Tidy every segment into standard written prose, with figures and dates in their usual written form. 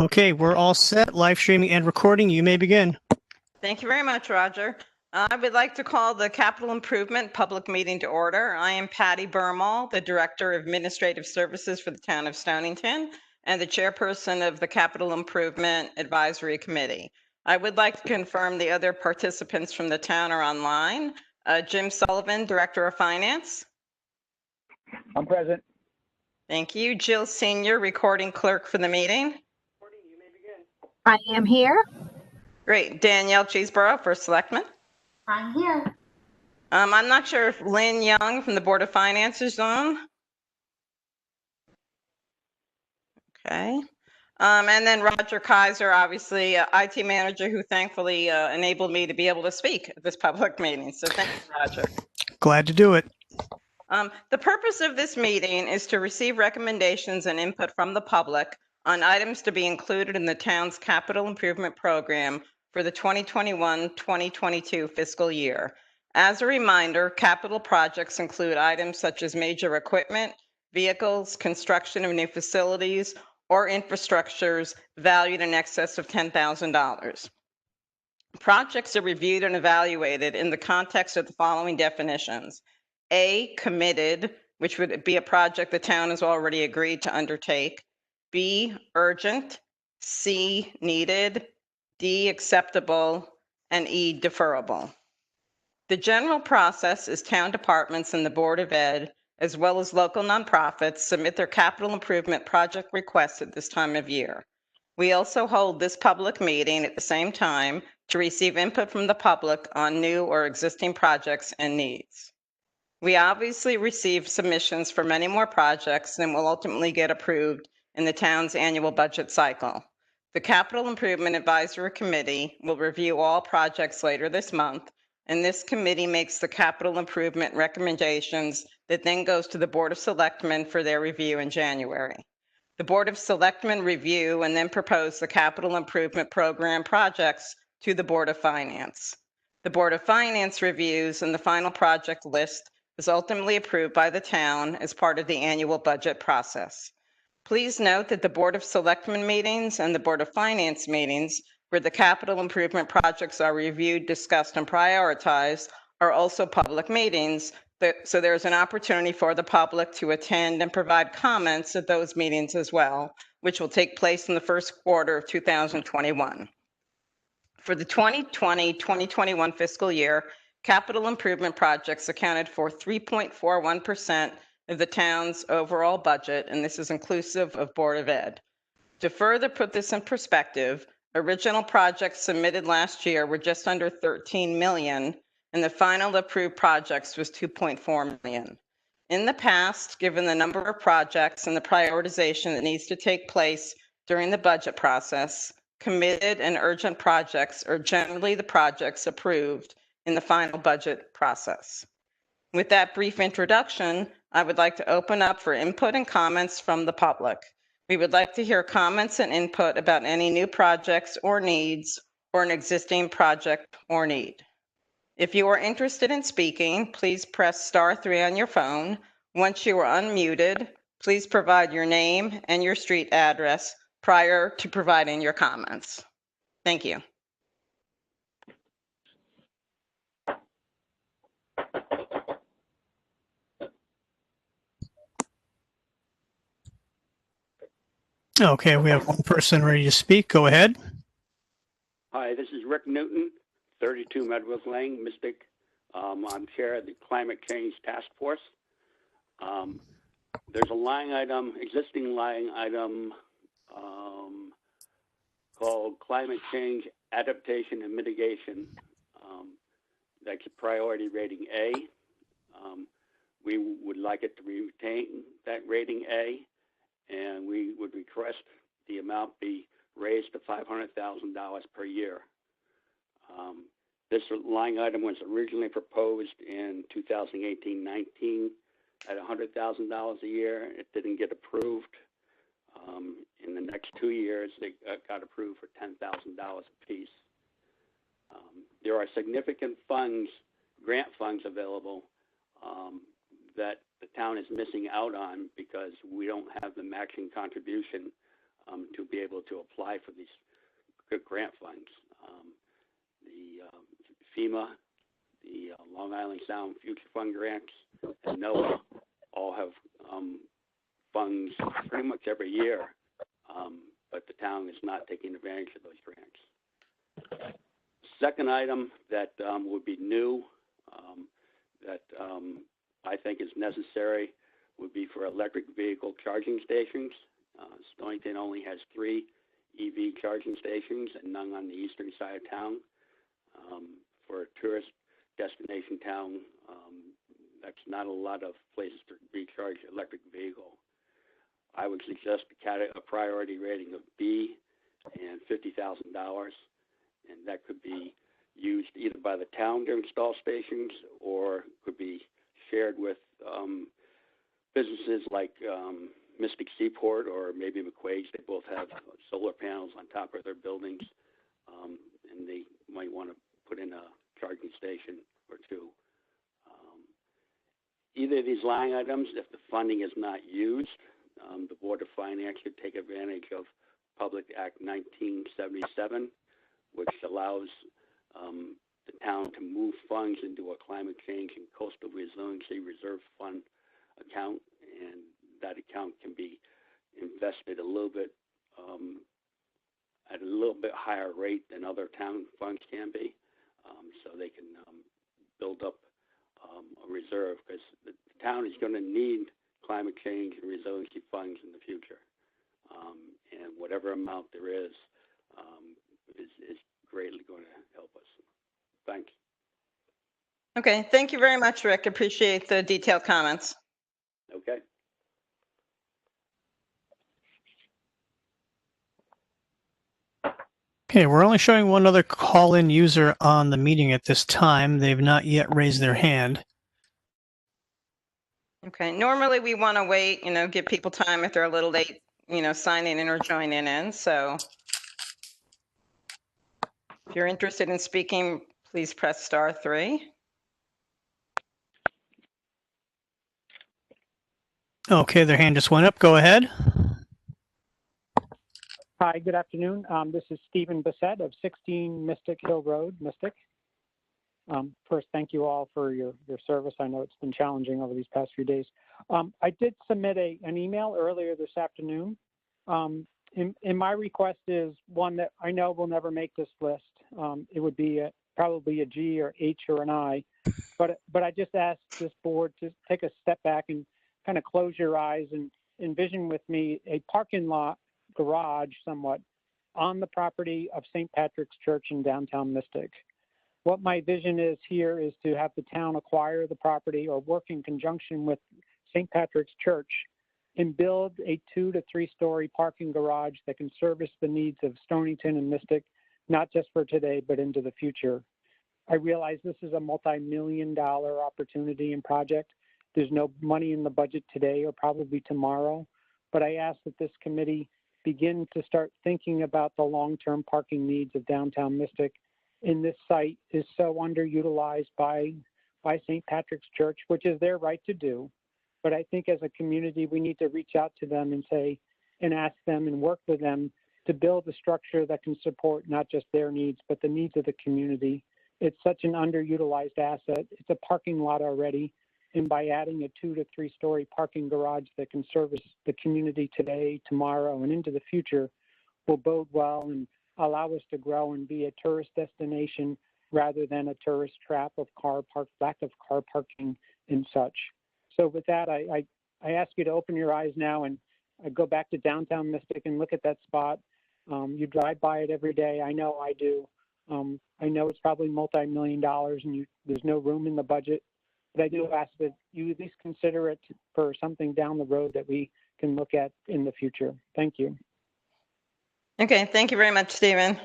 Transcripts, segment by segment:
Okay, we're all set. Live streaming and recording. You may begin. Thank you very much, Roger. I would like to call the Capital Improvement Public Meeting to order. I am Patty Burmall, the Director of Administrative Services for the Town of Stonington and the Chairperson of the Capital Improvement Advisory Committee. I would like to confirm the other participants from the town are online. Jim Sullivan, Director of Finance. I'm present. Thank you. Jill Senior, Recording Clerk for the meeting. I am here. Great. Danielle Cheeseborough, First Selectman. I'm here. I'm not sure if Lynn Young from the Board of Finance is on. Okay. And then Roger Kaiser, obviously IT manager, who thankfully enabled me to be able to speak at this public meeting. So thank you, Roger. Glad to do it. The purpose of this meeting is to receive recommendations and input from the public on items to be included in the town's capital improvement program for the 2021-2022 fiscal year. As a reminder, capital projects include items such as major equipment, vehicles, construction of new facilities, or infrastructures valued in excess of $10,000. Projects are reviewed and evaluated in the context of the following definitions. A, committed, which would be a project the town has already agreed to undertake. B, urgent. C, needed. D, acceptable. And E, deferrable. The general process is town departments and the Board of Ed, as well as local nonprofits, submit their capital improvement project requests at this time of year. We also hold this public meeting at the same time to receive input from the public on new or existing projects and needs. We obviously receive submissions for many more projects than will ultimately get approved in the town's annual budget cycle. The Capital Improvement Advisory Committee will review all projects later this month, and this committee makes the capital improvement recommendations that then goes to the Board of Selectmen for their review in January. The Board of Selectmen review and then propose the capital improvement program projects to the Board of Finance. The Board of Finance reviews and the final project list is ultimately approved by the town as part of the annual budget process. Please note that the Board of Selectmen meetings and the Board of Finance meetings, where the capital improvement projects are reviewed, discussed, and prioritized, are also public meetings, so there's an opportunity for the public to attend and provide comments at those meetings as well, which will take place in the first quarter of 2021. For the 2020-2021 fiscal year, capital improvement projects accounted for 3.41% of the town's overall budget, and this is inclusive of Board of Ed. To further put this in perspective, original projects submitted last year were just under 13 million, and the final approved projects was 2.4 million. In the past, given the number of projects and the prioritization that needs to take place during the budget process, committed and urgent projects are generally the projects approved in the final budget process. With that brief introduction, I would like to open up for input and comments from the public. We would like to hear comments and input about any new projects or needs or an existing project or need. If you are interested in speaking, please press *3 on your phone. Once you are unmuted, please provide your name and your street address prior to providing your comments. Thank you. Okay, we have one person ready to speak. Go ahead. Hi, this is Rick Newton, 32 Medwith Lane, Mystic. I'm chair of the Climate Change Task Force. There's a line item, existing line item called Climate Change Adaptation and Mitigation. That's a priority rating A. We would like it to retain that rating A, and we would request the amount be raised to $500,000 per year. This line item was originally proposed in 2018-19 at $100,000 a year. It didn't get approved. In the next 2 years, they got approved for $10,000 apiece. There are significant funds, grant funds available that the town is missing out on because we don't have the matching contribution to be able to apply for these good grant funds. The FEMA, the Long Island Sound Future Fund grants, and NOAA all have funds pretty much every year, but the town is not taking advantage of those grants. Second item that would be new, that I think is necessary, would be for electric vehicle charging stations. Stonington only has 3 EV charging stations and none on the eastern side of town. For a tourist destination town, that's not a lot of places to recharge an electric vehicle. I would suggest a priority rating of B and $50,000, and that could be used either by the town to install stations or could be shared with businesses like Mystic Seaport or maybe McQuaid's. They both have solar panels on top of their buildings, and they might want to put in a charging station or 2. Either of these line items, if the funding is not used, the Board of Finance should take advantage of Public Act 1977, which allows the town to move funds into a climate change and coastal resiliency reserve fund account, and that account can be invested a little bit at a little bit higher rate than other town funds can be, so they can build up a reserve, because the town is going to need climate change and resiliency funds in the future, and whatever amount there is greatly going to help us. Thanks. Okay, thank you very much, Rick. Appreciate the detailed comments. Okay. Okay, we're only showing one other call-in user on the meeting at this time. They've not yet raised their hand. Okay, normally we want to wait, give people time if they're a little late, signing in or joining in. So if you're interested in speaking, please press *3. Okay, their hand just went up. Go ahead. Hi, good afternoon. This is Stephen Bissett of 16 Mystic Hill Road, Mystic. First, thank you all for your service. I know it's been challenging over these past few days. I did submit an email earlier this afternoon. And my request is one that I know will never make this list. It would be probably a G or H or an I. But I just asked this board to take a step back and kind of close your eyes and envision with me a parking lot garage somewhat on the property of St. Patrick's Church in downtown Mystic. What my vision is here is to have the town acquire the property or work in conjunction with St. Patrick's Church and build a 2 to 3 story parking garage that can service the needs of Stonington and Mystic, not just for today, but into the future. I realize this is a multi-million-dollar opportunity and project. There's no money in the budget today or probably tomorrow, but I ask that this committee begin to start thinking about the long-term parking needs of downtown Mystic. And this site is so underutilized by St. Patrick's Church, which is their right to do. But I think as a community, we need to reach out to them and say, and ask them and work with them to build a structure that can support not just their needs, but the needs of the community. It's such an underutilized asset. It's a parking lot already. And by adding a 2 to 3 story parking garage that can service the community today, tomorrow, and into the future will bode well and allow us to grow and be a tourist destination rather than a tourist trap of lack of car parking and such. So with that, I ask you to open your eyes now and go back to downtown Mystic and look at that spot. You drive by it every day. I know I do. I know it's probably multi-million dollars and there's no room in the budget. But I do ask that you at least consider it for something down the road that we can look at in the future. Thank you. Okay, thank you very much, Stephen.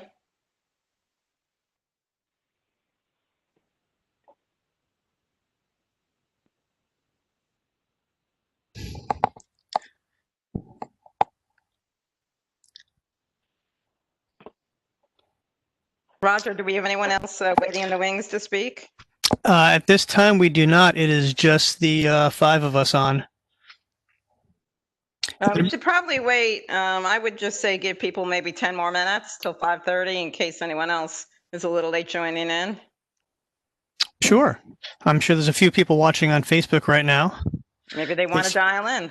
Roger, do we have anyone else waiting in the wings to speak? At this time, we do not. It is just the 5 of us on. We should probably wait. I would just say give people maybe 10 more minutes till 5:30 in case anyone else is a little late joining in. Sure. I'm sure there's a few people watching on Facebook right now. Maybe they want to dial in.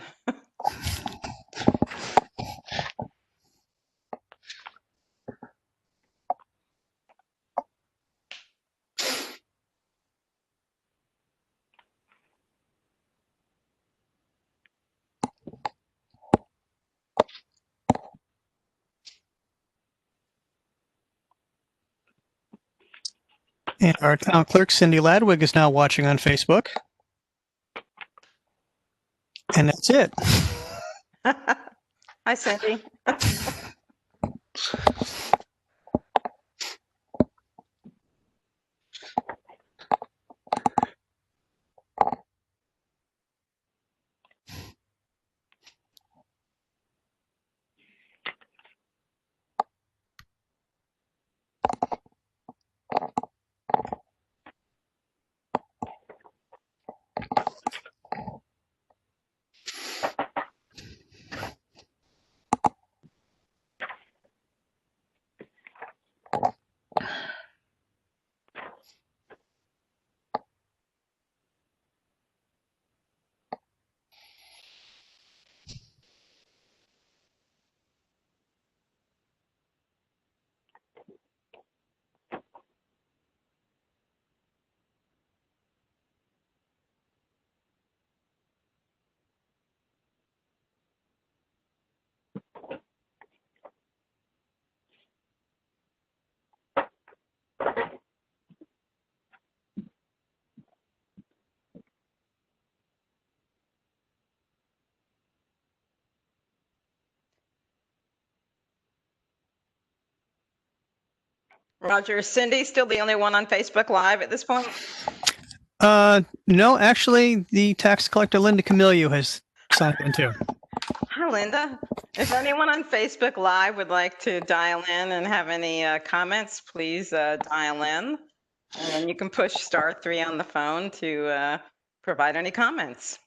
And our town clerk, Cindy Ladwig, is now watching on Facebook. And that's it. Hi, Cindy. Roger, is Cindy still the only one on Facebook Live at this point? No, actually, the tax collector, Linda Camilio, has signed in too. Hi, Linda. If anyone on Facebook Live would like to dial in and have any comments, please dial in. And then you can push *3 on the phone to provide any comments.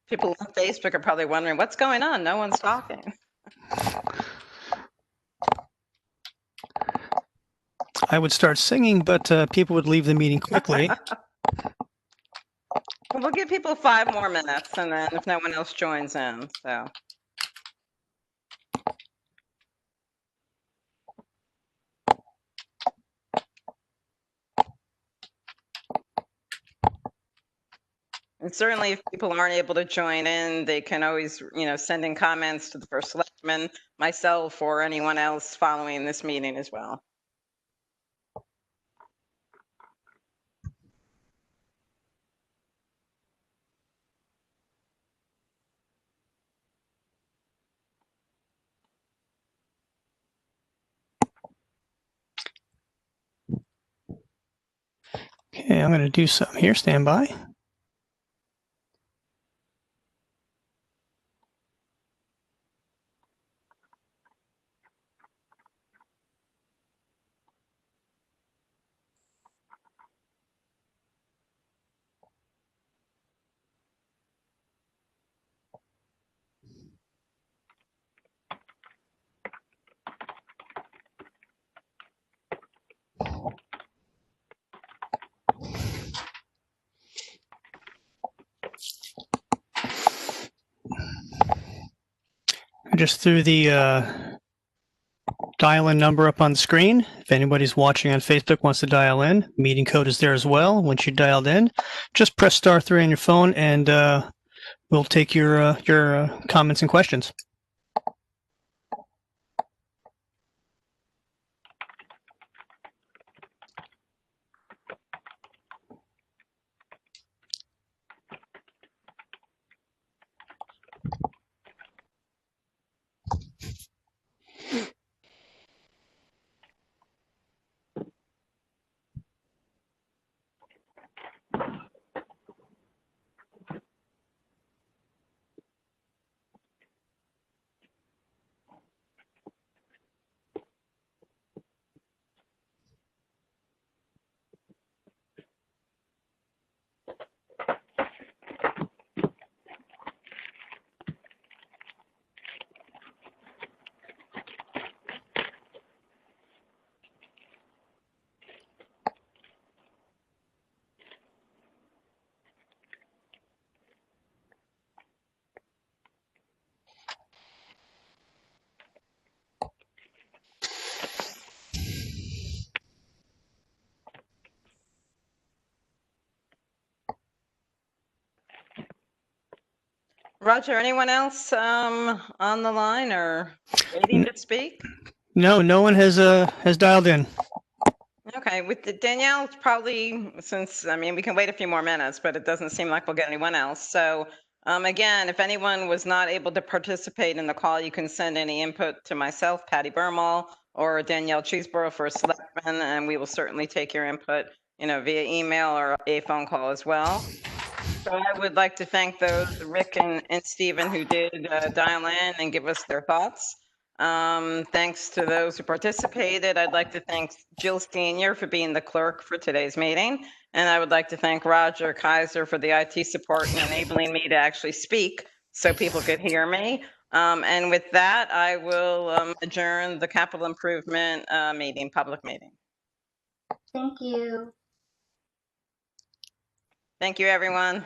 People on Facebook are probably wondering what's going on. No one's talking. I would start singing, but people would leave the meeting quickly. We'll give people 5 more minutes, and then if no one else joins in, so. And certainly if people aren't able to join in, they can always, send in comments to the first selectman, myself, or anyone else following this meeting as well. Okay, I'm going to do something here. Stand by. I just threw the dial-in number up on the screen. If anybody's watching on Facebook wants to dial in, meeting code is there as well. Once you dialed in, just press *3 on your phone, and we'll take your comments and questions. Roger, anyone else on the line or waiting to speak? No, no one has dialed in. Okay, with Danielle, it's probably, since, I mean, we can wait a few more minutes, but it doesn't seem like we'll get anyone else. So again, if anyone was not able to participate in the call, you can send any input to myself, Patty Bermal, or Danielle Cheeseborough for selectmen, and we will certainly take your input, via email or a phone call as well. So I would like to thank those, Rick and Stephen, who did dial in and give us their thoughts. Thanks to those who participated. I'd like to thank Jill Senior for being the clerk for today's meeting. And I would like to thank Roger Kaiser for the IT support and enabling me to actually speak so people could hear me. And with that, I will adjourn the capital improvement meeting, public meeting. Thank you. Thank you, everyone.